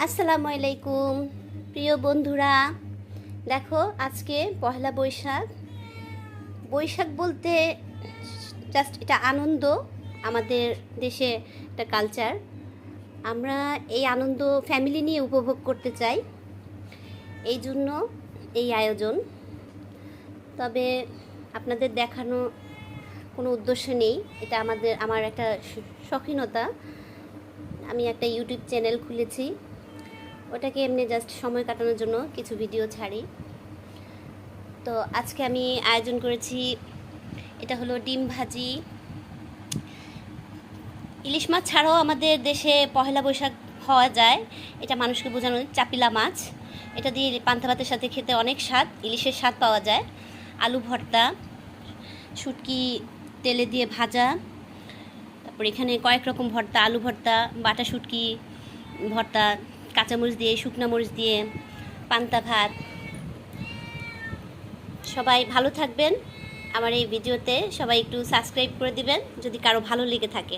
আসসালামু আলাইকুম প্রিয় বন্ধুরা। দেখো আজকে পহেলা বৈশাখ। বৈশাখ বলতে জাস্ট এটা আনন্দ, আমাদের দেশে একটা কালচার। আমরা এই আনন্দ ফ্যামিলি নিয়ে উপভোগ করতে চাই, এই জন্য এই আয়োজন। তবে আপনাদের দেখানো কোনো উদ্দেশ্য নেই, এটা আমার একটা শৌখিনতা। আমি একটা ইউটিউব চ্যানেল খুলেছি, ওটাকে এমনি জাস্ট সময় কাটানোর জন্য কিছু ভিডিও ছাড়ি। তো আজকে আমি আয়োজন করেছি, এটা হলো ডিম ভাজি। ইলিশ মাছ ছাড়াও আমাদের দেশে পহেলা বৈশাখ হওয়া যায়, এটা মানুষকে বোঝানো। চাপিলা মাছ, এটা দিয়ে পান্তা ভাতের সাথে খেতে অনেক স্বাদ, ইলিশের স্বাদ পাওয়া যায়। আলু ভর্তা, শুটকি তেলে দিয়ে ভাজা, তারপর এখানে কয়েক রকম ভর্তা, আলু ভর্তা, বাটা শুটকি ভর্তা, কাঁচামরিচ দিয়ে, শুকনো মরিচ দিয়ে পান্তা ভাত। সবাই ভালো থাকবেন। আমার এই ভিডিওতে সবাই একটু সাবস্ক্রাইব করে দিবেন যদি কারো ভালো লেগে থাকে।